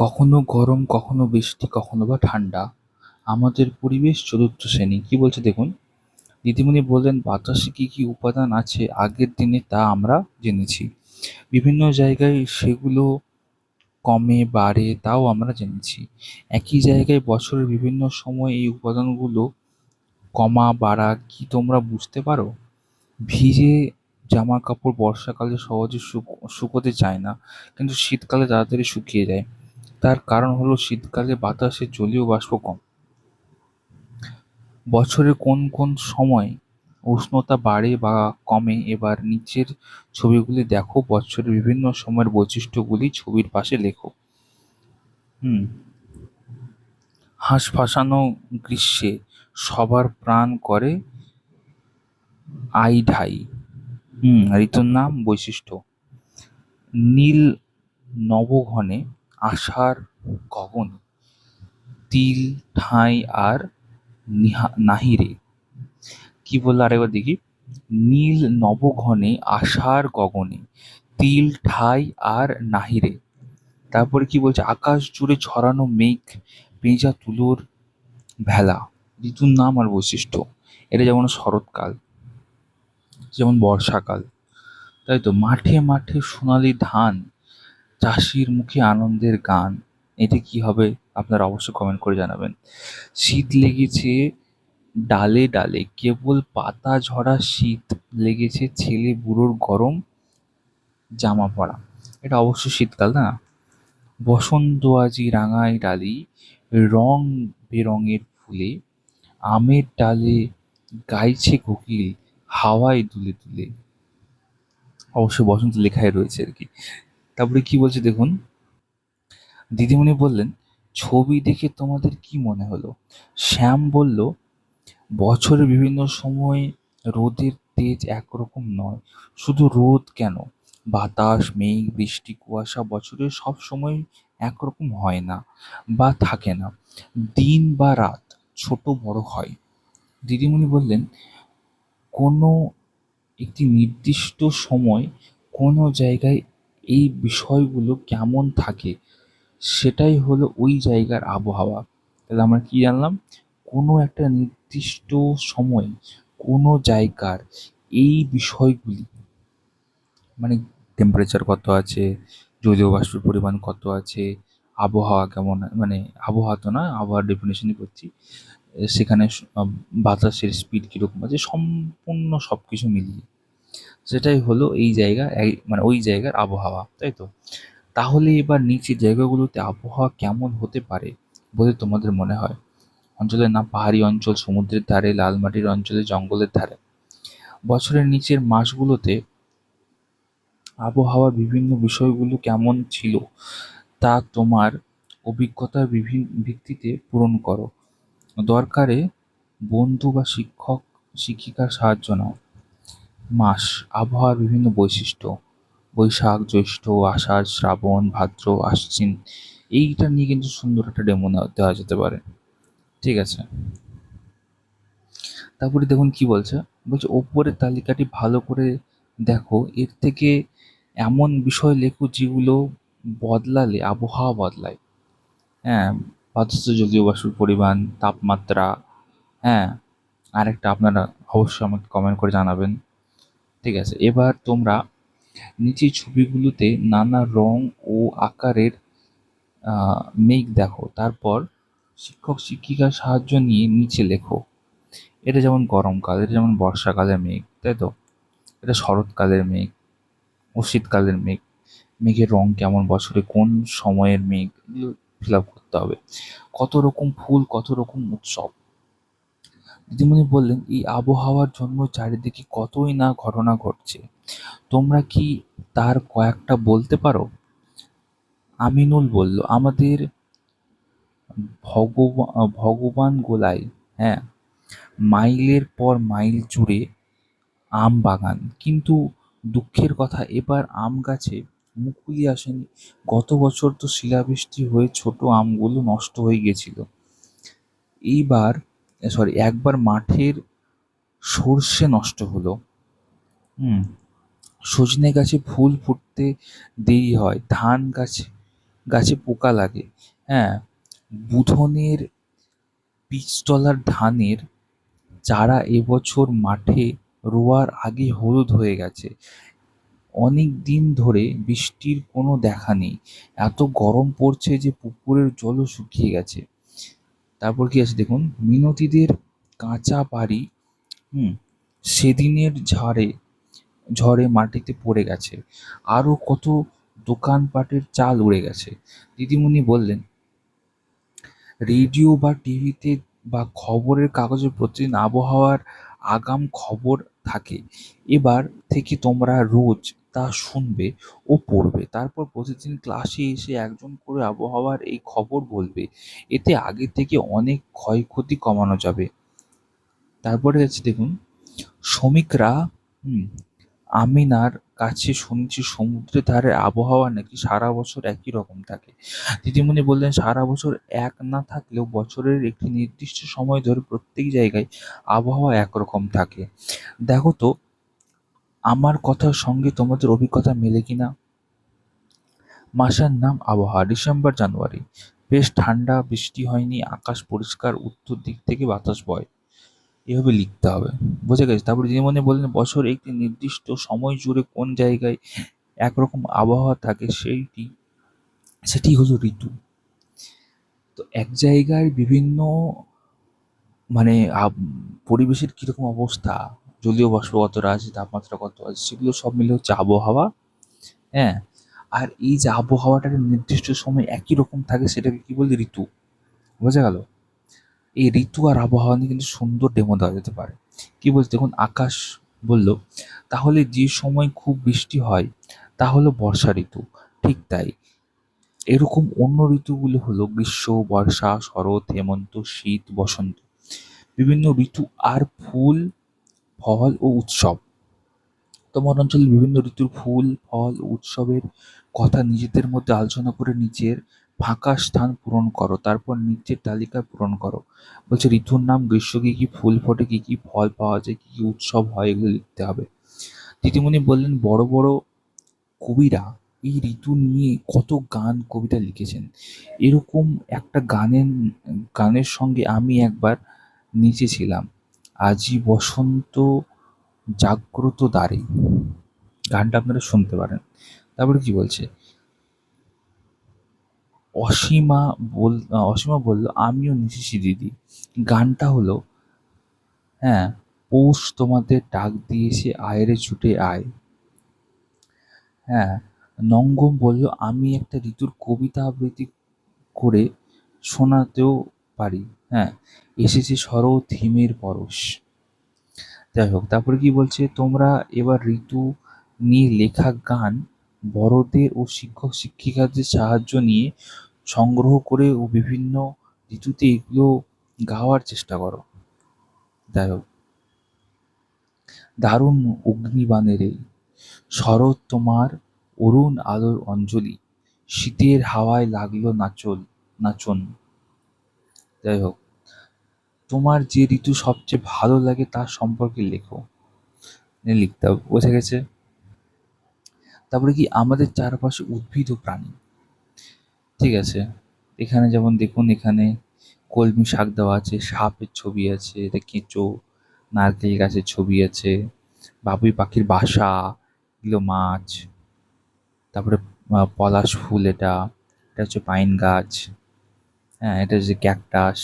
কখনো গরম, কখনো বৃষ্টি, কখনো বা ঠান্ডা। আমাদের পরিবেশ চতুর্থ শ্রেণী। কি বলছে দেখুন। দিদিমণি বললেন, বাতাসে কি কি উপাদান আছে আগের দিনে তা আমরা জেনেছি। বিভিন্ন জায়গায় সেগুলো কমে বাড়ে তাও আমরা জেনেছি। একই জায়গায় বছরের বিভিন্ন সময় এই উপাদানগুলো কমা বাড়া কি তোমরা বুঝতে পারো? ভিজে জামা কাপড় বর্ষাকালে সহজে শুকোতে চায় না, কিন্তু শীতকালে তাড়াতাড়ি শুকিয়ে যায়। তার কারণ হলো শীতকালে বাতাসে জলীয় বাষ্প কম। বছরের কোন কোন সময় উষ্ণতা বাড়ে বা কমে? এবার নিচের ছবিগুলি দেখো, বছরের বিভিন্ন সময়ের বৈশিষ্ট্যগুলি ছবির পাশে লেখো। হুম হাঁস-ফাঁসানো গ্রীষ্মে সবার প্রাণ করে আই ঢাই। ঋতুর নাম, বৈশিষ্ট্য। নীল নবঘনে আষাঢ় গগনে তিল ঠাঁই আর নাহিরে। কি বললো আরেকবার দেখি। নীল নবঘনে আষাঢ় গগনে তিল ঠাঁই আর নাহিরে। তারপরে কি বলছে, আকাশ জুড়ে ছড়ানো মেঘ পেঁজা তুলোর ভেলা। ঋতুর নাম আর বৈশিষ্ট্য। এটা যেমন শরৎকাল, যেমন বর্ষাকাল, তাই তো। মাঠে মাঠে সোনালি ধান, চাষির মুখে আনন্দের গান। এটা কি হবে আপনারা অবশ্যই কমেন্ট করে জানাবেন। শীত লেগেছে ডালে ডালে, কেবল পাতা ঝরা শীত লেগেছে ছেলে বুড়োর গরম জামা পরা। এটা অবশ্যই শীতকাল, না? বসন্ত আজি রাঙায় ডালি, রং বেরঙের ফুলে, আমের ডালে গাইছে কোকিল হাওয়ায় দুলে দুলে। অবশ্যই বসন্ত লেখাই রয়েছে আর কি। তারপরে কি বলছে দেখুন। দিদিমণি বললেন, ছবি দেখে তোমাদের কি মনে হলো? শ্যাম বলল, বছরের বিভিন্ন সময় রোদের তেজ একরকম নয়। শুধু রোদ কেন, বাতাস, মেঘ, বৃষ্টি, কুয়াশা বছরের সব সময় একরকম হয় না বা থাকে না। দিন বা রাত ছোট বড় হয়। দিদিমণি বললেন, কোনো একটি নির্দিষ্ট সময় কোনো জায়গায় এই বিষয়গুলো কেমন থাকে সেটাই হলো ওই জায়গার আবহাওয়া। তাহলে আমরা কি জানলাম? কোনো একটা নির্দিষ্ট সময় কোনো জায়গার এই বিষয়গুলি, মানে টেম্পারেচার কত আছে, জলীয় বাষ্পের পরিমাণ কত আছে, আবহাওয়া কেমন, মানে আবহাওয়া তো না, আবহাওয়ার ডেফিনেশনই করছি। সেখানে বাতাসের স্পিড কীরকম আছে, সম্পূর্ণ সব কিছু মিলিয়ে সেটাই হলো এই জায়গা, মানে ওই জায়গার আবহাওয়া, তাই তো। তাহলে এবার নিচের জায়গাগুলোতে আবহাওয়া কেমন হতে পারে বলে তোমাদের মনে হয়? অঞ্চলের নাম, পাহাড়ি অঞ্চল, সমুদ্রের ধারে, লাল মাটির অঞ্চলে, জঙ্গলের ধারে। বছরের নিচের মাসগুলোতে আবহাওয়ার বিভিন্ন বিষয়গুলো কেমন ছিল তা তোমার অভিজ্ঞতার ভিত্তিতে পূরণ করো। দরকারে বন্ধু বা শিক্ষক শিক্ষিকার সাহায্য নাও। মাস, আবহাওয়ার বিভিন্ন বৈশিষ্ট্য: বৈশাখ, জ্যৈষ্ঠ, আষাঢ়, শ্রাবণ, ভাদ্র, আশ্বিন। এইটা নিয়ে কিন্তু সুন্দর একটা ডেমো দেওয়া যেতে পারে। ঠিক আছে। তারপরে দেখুন কি বলছে। বলছে, ওপরের তালিকাটি ভালো করে দেখো, এর থেকে এমন বিষয় লেখো যেগুলো বদলালে আবহাওয়া বদলায়। হ্যাঁ, বাতাসে জলীয় বাষ্পের পরিমাণ, তাপমাত্রা। হ্যাঁ, আরেকটা আপনারা অবশ্যই আমাকে কমেন্ট করে জানাবেন। ঠিক আছে। এবার তোমরা নিচের ছবিগুলোতে নানা রং ও আকারের মেঘ দেখো, তারপর শিক্ষক শিক্ষিকার সাহায্য নিয়ে নিচে লেখো। এটা যেমন গরমকাল, এটা যেমন বর্ষাকালের মেঘ, তাই তো। এটা শরৎকালের মেঘ ও শীতকালের মেঘ। মেঘের রং কেমন, বছরে কোন সময়ের মেঘ, এগুলো ফিল আপ করতে হবে। কত রকম ফুল, কত রকম উৎসব। দিদিমণি বললেন, এই আবহাওয়ার জন্য চারিদিকে কতই না ঘটনা ঘটছে। তোমরা কি তার কয়েকটা বলতে পারো? আমিনুল বলল, আমাদের ভগবান গোলায়, হ্যাঁ, মাইলের পর মাইল জুড়ে আম বাগান, কিন্তু দুঃখের কথা, এবার আম গাছে মুকুলই আসেনি। গত বছর তো শিলাবৃষ্টি হয়ে ছোট আমগুলো নষ্ট হয়ে গেছিল। একবার মাঠের সর্ষে নষ্ট হলো। হুম সজনে গাছে ফুল ফুটতে দেরি হয়, ধান গাছে গাছে পোকা লাগে। হ্যাঁ, বুধনের বীজতলার ধানের চারা এবছর মাঠে রোয়ার আগে হলুদ হয়ে গেছে। অনেক দিন ধরে বৃষ্টির কোনো দেখা নেই। এত গরম পড়ছে যে পুকুরের জলও শুকিয়ে গেছে। তারপর কি আছে দেখুন, মিনতিদের কাঁচা বাড়ি হুম সেদিনের ঝড়ে মাটিতে পড়ে গেছে। আরো কত দোকানপাটের চাল উড়ে গেছে। দিদিমণি বললেন, রেডিও বা টিভিতে বা খবরের কাগজে প্রতিদিন আবহাওয়ার আগাম খবর থাকে। এবার থেকে তোমরা রোজ তা শুনবে ও পড়বে। তারপর প্রতিদিন ক্লাসে এসে একজন করে আবহাওয়ার এই খবর বলবে। এতে আগে থেকে অনেক ক্ষয়ক্ষতি কমানো যাবে। তারপরে আছে দেখুন, শ্রমিকরা হুম আমিনার কাছে শুনেছি সমুদ্রের ধারে আবহাওয়া নাকি সারা বছর একই রকম থাকে। দিদিমণি বললেন, সারা বছর এক না থাকলেও বছরের একটি নির্দিষ্ট সময় ধরে প্রত্যেক জায়গায় আবহাওয়া একরকম থাকে। দেখো তো আমার কথার সঙ্গে তোমাদের অভিজ্ঞতা মেলে কিনা। মাসের নাম আবহাওয়া, ডিসেম্বর জানুয়ারি। বেশ ঠান্ডা, বৃষ্টি হয়নি, আকাশ পরিষ্কার, উত্তর দিক থেকে বাতাস বয়। এভাবে লিখতে হবে। বোঝা গেছে? তারপরে দিদিমণি বললেন, বছর একটি নির্দিষ্ট সময় জুড়ে কোন জায়গায় একরকম আবহাওয়া থাকে সেটি হলো ঋতু। তো এক জায়গায় বিভিন্ন মানে পরিবেশের কিরকম অবস্থা, জলীয় বাষ্প কতটা আছে, তাপমাত্রা কত আছে, সেগুলো সব মিলে হচ্ছে আবহাওয়া। হ্যাঁ, আর এই যে আবহাওয়াটার নির্দিষ্ট সময় একই রকম থাকে সেটাকে কি বলে, ঋতু। বোঝা গেল? এই ঋতু আর আবহাওয়া নিয়ে কিন্তু সুন্দর ডেমো দেওয়া যেতে পারে। কি বলছে দেখুন, আকাশ বলল, তাহলে যে সময় খুব বৃষ্টি হয় তা হলো বর্ষা ঋতু। ঠিক তাই, এরকম অন্য ঋতুগুলো হলো গ্রীষ্ম, বর্ষা, শরৎ, হেমন্ত, শীত, বসন্ত। বিভিন্ন ঋতু আর ফুল, ফল ও উৎসব। তোমার অঞ্চলে বিভিন্ন ঋতুর ফুল, ফল ও উৎসবের কথা নিজেদের মধ্যে আলোচনা করে নিজের ফাঁকা স্থান পূরণ করো। তারপর নিচের তালিকা পূরণ করো। বলছে ঋতুর নাম, গ্রীষ্ম কি কি ফুল ফোটে, কি কি ফল পাওয়া যায়, কি কি উৎসব হয়, এগুলো লিখতে হবে। দিদিমণি বললেন, বড় বড় কবিরা এই ঋতু নিয়ে কত গান কবিতা লিখেছেন। এরকম একটা গানের সঙ্গে আমি একবার নেচেছিলাম। আজি বসন্ত জাগ্রত দ্বারে। গানটা আপনারা শুনতে পারেন। তারপরে কি বলছে, অসীমা বলল, আমিও নেচেছি দিদি। গানটা হলো, হ্যাঁ, পৌষ তোমাদের ডাক দিয়েছে, আয় রে ছুটে আয়। হ্যাঁ, নঙ্গম বলল, আমি একটা ঋতুর কবিতা আবৃত্তি করে শোনাতেও পারি। হ্যাঁ, এসেছে শরৎ হিমের পরশ। যাই হোক, তারপরে কি বলছে, তোমরা এবার ঋতু নিয়ে লেখা গান বড়দের ও শিক্ষক শিক্ষিকাদের সাহায্য নিয়ে সংগ্রহ করে ও বিভিন্ন ঋতুতে এগুলো গাওয়ার চেষ্টা করো। যাই হোক, দারুণ অগ্নিবাণের এই শরৎ তোমার অরুণ আলোর অঞ্জলি, শীতের হাওয়ায় লাগলো নাচন। যাই হোক, তোমার যে ঋতু সবচেয়ে ভালো লাগে তার সম্পর্কে লেখো। লিখতে হবে। বোঝা গেছে? তারপরে কি, আমাদের চারপাশে উদ্ভিদ ও প্রাণী। ঠিক আছে, এখানে যেমন দেখুন, এখানে কলমি শাক দেওয়া আছে, সাপের ছবি আছে, এটা কেঁচো, নারকেল গাছের ছবি আছে, বাবুই পাখির বাসা, এগুলো মাছ। তারপরে পলাশ ফুল, এটা এটা হচ্ছে পাইন গাছ। হ্যাঁ, এটা হচ্ছে ক্যাকটাস।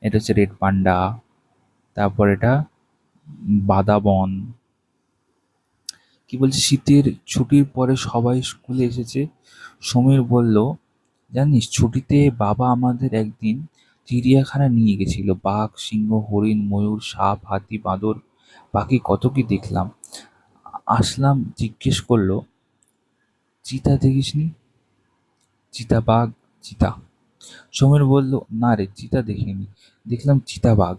এটা হচ্ছে রেড পান্ডা। তারপর এটা বাদাবন। কি বলছে, শীতের ছুটির পরে সবাই স্কুলে এসেছে। সমীর বলল, জানিস ছুটিতে বাবা আমাদের একদিন চিড়িয়াখানা নিয়ে গেছিল। বাঘ, সিংহ, হরিণ, ময়ূর, সাপ, হাতি, বাঁদর, পাখি কত কি দেখলাম। আসলাম জিজ্ঞেস করলো, চিতা দেখিসনি? চিতাবাঘ, চিতা। সমীর বলল, না রে, চিতা দেখিনি, দেখলাম চিতাবাঘ।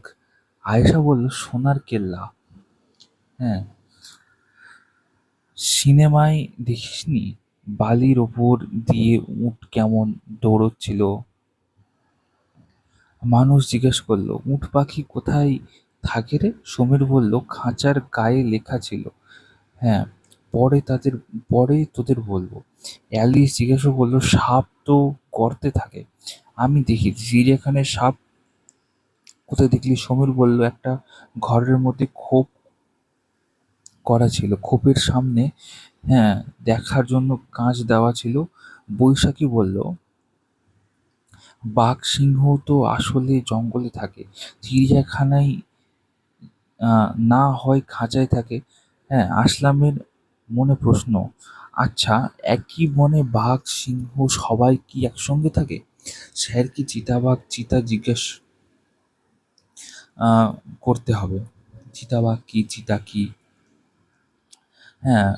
আয়েশা বলল, সোনার কেল্লা। হ্যাঁ, সিনেমায় দেখিসনি বালির ওপর দিয়ে উট কেমন দৌড়চ্ছিল? মানুষ জিজ্ঞেস করলো, উট পাখি কোথায় থাকে রে? সমীর বলল, খাঁচার গায়ে লেখা ছিল। হ্যাঁ, পরে তাদের পরে তোদের বলবো। অ্যালিস জিজ্ঞাসা করলো, সাপ তো গর্তে থাকে, আমি দেখি চিড়িয়াখানায় সাপ কোথায় দেখলি? সমীর বলল, একটা ঘরের মধ্যে খোপ করা ছিল, খোপের সামনে হ্যাঁ দেখার জন্য কাঁচ দেওয়া ছিল। বৈশাখী বলল, বাঘ সিংহ তো আসলে জঙ্গলে থাকে, চিড়িয়াখানায় না হয় খাঁচায় থাকে। হ্যাঁ, আসলামের মনে প্রশ্ন, আচ্ছা, একই বনে বাঘ সিংহ সবাই কি একসঙ্গে থাকে? স্যার কি চিতাবাঘ চিতা জিজ্ঞেস আহ, করতে হবে। চিতাবাঘ কি, চিতা কি? হ্যাঁ,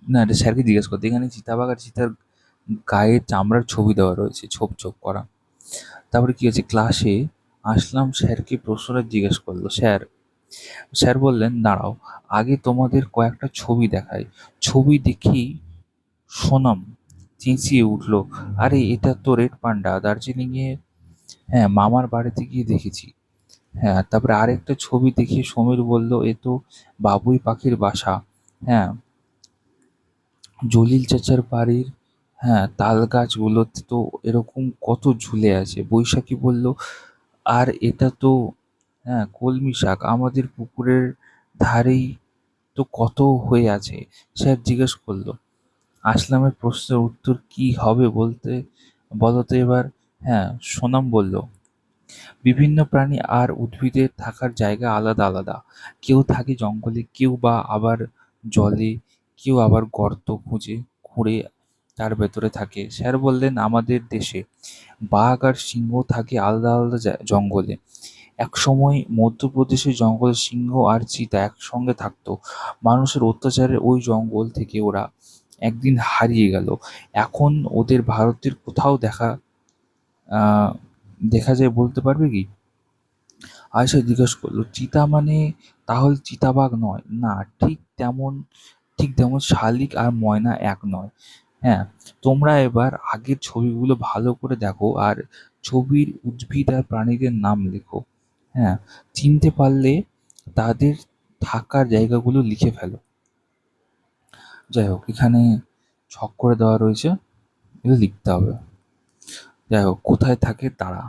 না, এটা স্যারকে জিজ্ঞেস করতে। এখানে চিতাবাঘ আর চিতার গায়ের চামড়ার ছবি দেওয়া রয়েছে, ছোপ ছোপ করা। তারপরে কি হয়েছে, ক্লাসে আসলাম স্যারকে প্রশ্নটা জিজ্ঞেস করলো। স্যার বললেন, দাঁড়াও, আগে তোমাদের কয়েকটা ছবি দেখাই। ছবি দেখেই সোনম চেঁচিয়ে উঠলো, আরে এটা তো রেড পান্ডা, দার্জিলিংয়ে হ্যাঁ মামার বাড়িতে গিয়ে দেখেছি। হ্যাঁ, তারপরে আরেকটা ছবি দেখে সমীর বলল, এ তো বাবুই পাখির বাসা। হ্যাঁ, জলিল চাচার বাড়ির হ্যাঁ তাল গাছগুলোতে তো এরকম কত ঝুলে আছে। বৈশাখী বলল, আর এটা তো হ্যাঁ কলমি শাক, আমাদের পুকুরের ধারেই তো কত হয়ে আছে। স্যার জিজ্ঞেস করলো, আসলামের প্রশ্নের উত্তর কি হবে বলো তো এবার। হ্যাঁ, সোনাম বলল, বিভিন্ন প্রাণী আর উদ্ভিদের থাকার জায়গা আলাদা আলাদা। কেউ থাকে জঙ্গলে, কেউ বা আবার জলে, কেউ আবার গর্ত খুঁড়ে তার ভেতরে থাকে। স্যার বললেন, আমাদের দেশে বাঘ আর সিংহ থাকে আলাদা আলাদা জঙ্গলে। একসময় মধ্যপ্রদেশের জঙ্গলে সিংহ আর চিতা একসঙ্গে থাকতো। মানুষের অত্যাচারে ওই জঙ্গল থেকে ওরা একদিন হারিয়ে গেল। এখন ওদের ভারতের কোথাও আহ, দেখা যায়, বলতে পারবে কি? আয়েশা জিজ্ঞেস করলো, চিতা মানে তাহলে চিতাবাঘ নয়? না, ঠিক তেমন শালিক আর ময়না এক নয়। হ্যাঁ, তোমরা এবার আগের ছবিগুলো ভালো করে দেখো আর ছবির উদ্ভিদ আর প্রাণীদের নাম লেখো। হ্যাঁ, চিনতে পারলে তাদের থাকার জায়গাগুলো লিখে ফেলো। যাই হোক, এখানে ছক করে দেওয়া রয়েছে, এগুলো লিখতে হবে। যাই হোক, কোথায় থাকে তারা।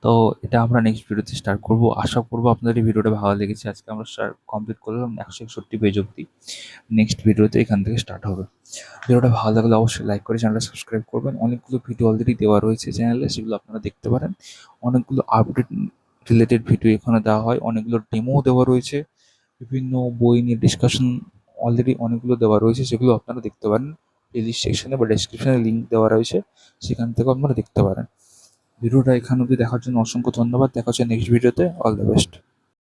তো এটা আমরা নেক্সট ভিডিওতে স্টার্ট করব। আশা করবো আপনাদের এই ভিডিওটা ভালো লেগেছে। আজকে আমরা কমপ্লিট করলাম 161 পেজ অব্দি। নেক্সট ভিডিওতে এখান থেকে স্টার্ট হবে। ভিডিওটা ভালো লাগলে অবশ্যই লাইক করে চ্যানেলটা সাবস্ক্রাইব করবেন। অনেকগুলো ভিডিও অলরেডি দেওয়া রয়েছে চ্যানেলে, সেগুলো আপনারা দেখতে পারেন। অনেকগুলো আপডেট রিলেটেড ভিডিও এখানে দেওয়া হয়, অনেকগুলো ডেমোও দেওয়া রয়েছে, বিভিন্ন বই নিয়ে ডিসকাশন অলরেডি অনেকগুলো দেওয়া রয়েছে, সেগুলো আপনারা দেখতে পারেন। প্লেলিস্ট সেকশনে বা ডেসক্রিপশনে লিঙ্ক দেওয়া রয়েছে, সেখান থেকেও আপনারা দেখতে পারেন। ভিডিওটা এখান অবধি দেখার জন্য অসংখ্য ধন্যবাদ। দেখা হচ্ছে নেক্সট ভিডিওতে। All the best.